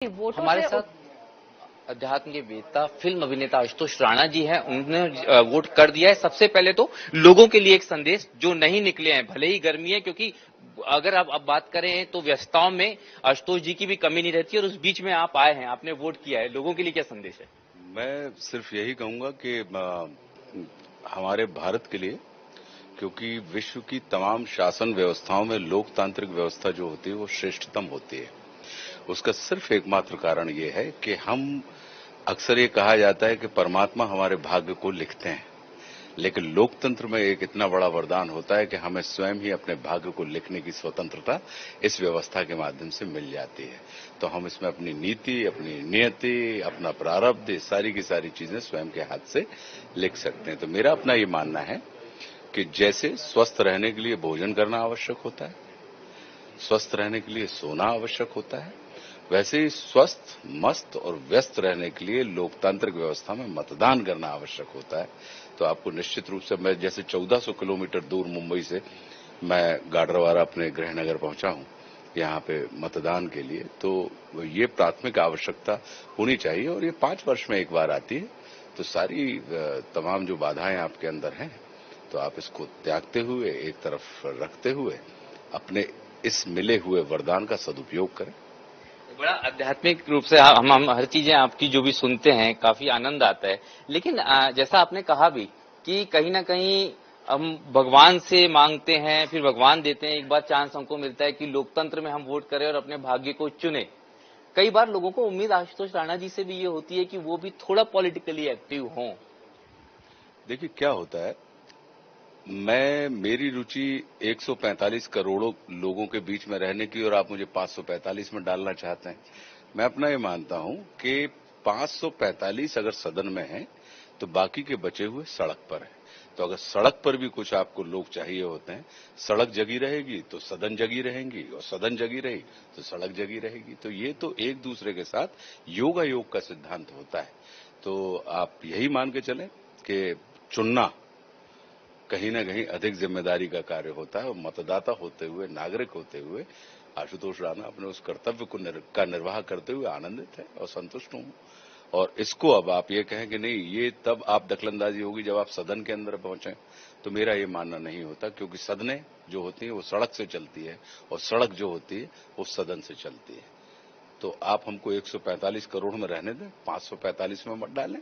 वोटों हमारे से साथ अध्यात्म के वेता फिल्म अभिनेता आशुतोष राणा जी हैं। उन्होंने वोट कर दिया है। सबसे पहले तो लोगों के लिए एक संदेश, जो नहीं निकले हैं, भले ही गर्मी है, क्योंकि अगर आप अब बात करें तो व्यस्तताओं में आशुतोष जी की भी कमी नहीं रहती, और उस बीच में आप आए हैं, आपने वोट किया है, लोगों के लिए क्या संदेश है? मैं सिर्फ यही कहूंगा कि हमारे भारत के लिए, क्योंकि विश्व की तमाम शासन व्यवस्थाओं में लोकतांत्रिक व्यवस्था जो होती है वो श्रेष्ठतम होती है। उसका सिर्फ एकमात्र कारण ये है कि हम, अक्सर ये कहा जाता है कि परमात्मा हमारे भाग्य को लिखते हैं, लेकिन लोकतंत्र में एक इतना बड़ा वरदान होता है कि हमें स्वयं ही अपने भाग्य को लिखने की स्वतंत्रता इस व्यवस्था के माध्यम से मिल जाती है। तो हम इसमें अपनी नीति, अपनी नियति, अपना प्रारब्ध, सारी की सारी चीजें स्वयं के हाथ से लिख सकते हैं। तो मेरा अपना ये मानना है कि जैसे स्वस्थ रहने के लिए भोजन करना आवश्यक होता है, स्वस्थ रहने के लिए सोना आवश्यक होता है, वैसे ही स्वस्थ, मस्त और व्यस्त रहने के लिए लोकतांत्रिक व्यवस्था में मतदान करना आवश्यक होता है। तो आपको निश्चित रूप से, मैं जैसे 1400 किलोमीटर दूर मुंबई से मैं गाडरवारा अपने गृहनगर पहुंचा हूं यहाँ पे मतदान के लिए, तो ये प्राथमिक आवश्यकता होनी चाहिए, और ये 5 वर्ष में एक बार आती है। तो सारी तमाम जो बाधाएं आपके अंदर हैं, तो आप इसको त्यागते हुए, एक तरफ रखते हुए, अपने इस मिले हुए वरदान का सदुपयोग करें। बड़ा आध्यात्मिक रूप से हम हर चीजें आपकी जो भी सुनते हैं, काफी आनंद आता है। लेकिन जैसा आपने कहा भी कि कहीं ना कहीं हम भगवान से मांगते हैं, फिर भगवान देते हैं। एक बार चांस हमको मिलता है कि लोकतंत्र में हम वोट करें और अपने भाग्य को चुने। कई बार लोगों को उम्मीद आशुतोष राणा जी से भी ये होती है कि वो भी थोड़ा पॉलिटिकली एक्टिव हों। देखिए क्या होता है, मेरी रुचि 145 करोड़ों लोगों के बीच में रहने की, और आप मुझे 545 में डालना चाहते हैं। मैं अपना ये मानता हूं कि 545 अगर सदन में हैं, तो बाकी के बचे हुए सड़क पर हैं। तो अगर सड़क पर भी कुछ आपको लोग चाहिए होते हैं, सड़क जगी रहेगी तो सदन जगी रहेंगी, और सदन जगी रही तो सड़क जगी रहेगी। तो ये तो एक दूसरे के साथ योगायोग का सिद्धांत होता है। तो आप यही मान के चलें कि चुनना कहीं ना कहीं अधिक जिम्मेदारी का कार्य होता है, और मतदाता होते हुए, नागरिक होते हुए आशुतोष राणा अपने उस कर्तव्य का निर्वाह करते हुए आनंदित है और संतुष्ट हूं। और इसको अब आप ये कहें कि नहीं, ये तब आप दखलंदाजी होगी जब आप सदन के अंदर पहुंचे, तो मेरा ये मानना नहीं होता, क्योंकि सदनें जो होती हैं वो सड़क से चलती है, और सड़क जो होती है वो सदन से चलती है। तो आप हमको 145 करोड़ में रहने दें, 545 में मत डालें।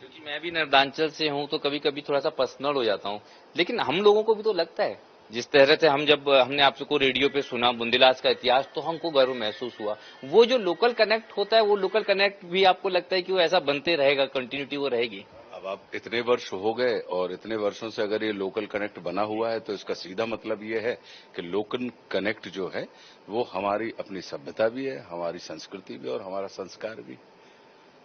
क्योंकि मैं भी नर्मदांचल से हूं, तो कभी कभी थोड़ा सा पर्सनल हो जाता हूं। लेकिन हम लोगों को भी तो लगता है, जिस तरह से हमने आपको रेडियो पे सुना बुंदेलास का इतिहास, तो हमको गर्व महसूस हुआ। वो जो लोकल कनेक्ट होता है, वो लोकल कनेक्ट भी आपको लगता है कि वो ऐसा बनते रहेगा, कंटिन्यूटी वो रहेगी? अब आप इतने वर्ष हो गए, और इतने वर्षों से अगर ये लोकल कनेक्ट बना हुआ है, तो इसका सीधा मतलब ये है कि लोकल कनेक्ट जो है वो हमारी अपनी सभ्यता भी है, हमारी संस्कृति भी, और हमारा संस्कार भी।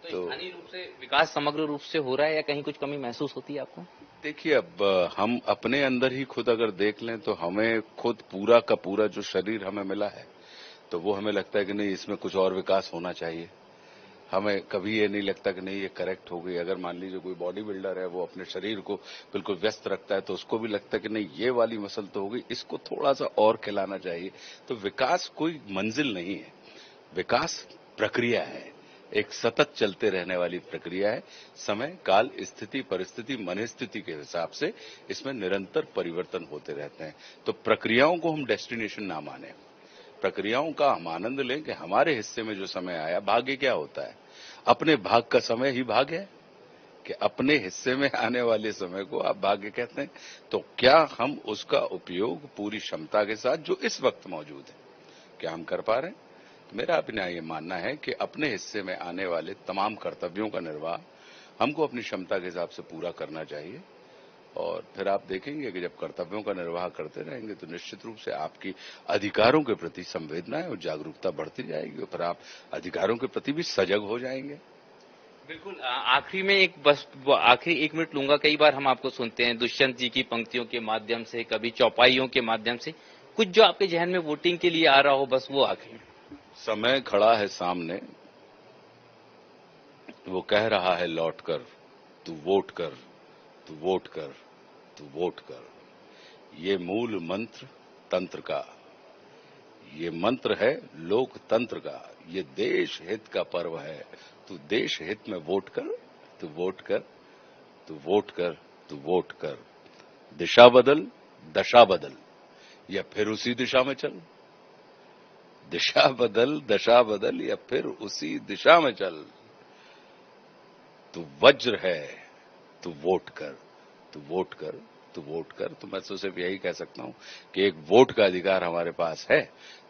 तो स्थानीय रूप से विकास समग्र रूप से हो रहा है, या कहीं कुछ कमी महसूस होती है आपको? देखिए, अब हम अपने अंदर ही खुद अगर देख लें, तो हमें खुद पूरा का पूरा जो शरीर हमें मिला है, तो वो हमें लगता है कि नहीं, इसमें कुछ और विकास होना चाहिए। हमें कभी ये नहीं लगता कि नहीं, ये करेक्ट हो गई। अगर मान लीजिए कोई बॉडी बिल्डर है, वो अपने शरीर को बिल्कुल व्यस्त रखता है, तो उसको भी लगता है कि नहीं, ये वाली मसल तो हो गई, इसको थोड़ा सा और खिलाना चाहिए। तो विकास कोई मंजिल नहीं है, विकास प्रक्रिया है, एक सतत चलते रहने वाली प्रक्रिया है। समय, काल, स्थिति, परिस्थिति, मनस्थिति के हिसाब से इसमें निरंतर परिवर्तन होते रहते हैं। तो प्रक्रियाओं को हम डेस्टिनेशन ना माने, प्रक्रियाओं का हम आनंद लें कि हमारे हिस्से में जो समय आया। भाग्य क्या होता है? अपने भाग का समय ही भाग्य है, कि अपने हिस्से में आने वाले समय को आप भाग्य कहते हैं। तो क्या हम उसका उपयोग पूरी क्षमता के साथ, जो इस वक्त मौजूद है, क्या हम कर पा रहे हैं? तो मेरा अपना ये मानना है कि अपने हिस्से में आने वाले तमाम कर्तव्यों का निर्वाह हमको अपनी क्षमता के हिसाब से पूरा करना चाहिए। और फिर आप देखेंगे कि जब कर्तव्यों का निर्वाह करते रहेंगे, तो निश्चित रूप से आपकी अधिकारों के प्रति संवेदनाएं और जागरूकता बढ़ती जाएगी, और फिर आप अधिकारों के प्रति भी सजग हो जाएंगे। बिल्कुल। आखिरी में आखिरी 1 मिनट लूंगा। कई बार हम आपको सुनते हैं दुष्यंत जी की पंक्तियों के माध्यम से, कभी चौपाइयों के माध्यम से, कुछ जो आपके जहन में वोटिंग के लिए आ रहा हो, बस वो आखिरी। समय खड़ा है सामने, वो कह रहा है लौट कर, तू वोट कर, तू वोट कर, तू वोट कर। ये मूल मंत्र तंत्र का, ये मंत्र है लोकतंत्र का, ये देश हित का पर्व है। तू देश हित में वोट कर, तू वोट कर, तू वोट कर, तू वोट कर। दिशा बदल, दशा बदल, या फिर उसी दिशा में चल। दिशा बदल, दशा बदल, या फिर उसी दिशा में चल। तू वज्र है, तू वोट कर, तू वोट कर, तू वोट कर। तो मैं तो सिर्फ यही कह सकता हूं कि एक वोट का अधिकार हमारे पास है,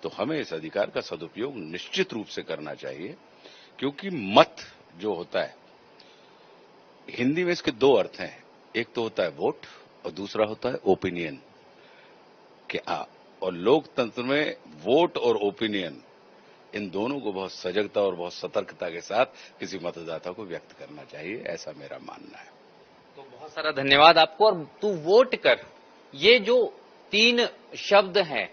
तो हमें इस अधिकार का सदुपयोग निश्चित रूप से करना चाहिए। क्योंकि मत जो होता है, हिंदी में इसके दो अर्थ हैं। एक तो होता है वोट और दूसरा होता है ओपिनियन। और लोकतंत्र में वोट और ओपिनियन, इन दोनों को बहुत सजगता और बहुत सतर्कता के साथ किसी मतदाता को व्यक्त करना चाहिए, ऐसा मेरा मानना है। तो बहुत सारा धन्यवाद आपको। और तू वोट कर, ये जो 3 शब्द हैं,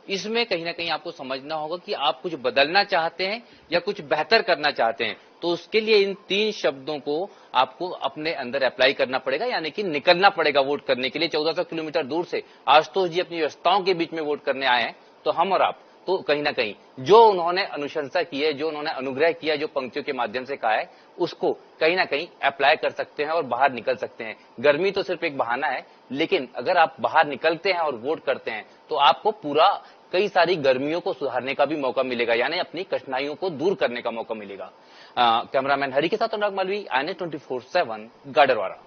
इसमें कहीं ना कहीं आपको समझना होगा कि आप कुछ बदलना चाहते हैं या कुछ बेहतर करना चाहते हैं। तो उसके लिए इन 3 शब्दों को आपको अपने अंदर अप्लाई करना पड़ेगा, यानी कि निकलना पड़ेगा वोट करने के लिए। 1400 किलोमीटर दूर से आशुतोष जी अपनी व्यवस्थाओं के बीच में वोट करने आए हैं, तो हम और आप तो कहीं ना कहीं जो उन्होंने अनुशंसा की है, जो उन्होंने अनुग्रह किया, जो पंक्तियों के माध्यम से कहा है, उसको कहीं ना कहीं अप्लाई कर सकते हैं और बाहर निकल सकते हैं। गर्मी तो सिर्फ एक बहाना है, लेकिन अगर आप बाहर निकलते हैं और वोट करते हैं तो आपको पूरा कई सारी गर्मियों को सुधारने का भी मौका मिलेगा, यानी अपनी कठिनाइयों को दूर करने का मौका मिलेगा। कैमरामैन हरि के साथ अनुराग मालवी, INA 24/7 गाडरवारा।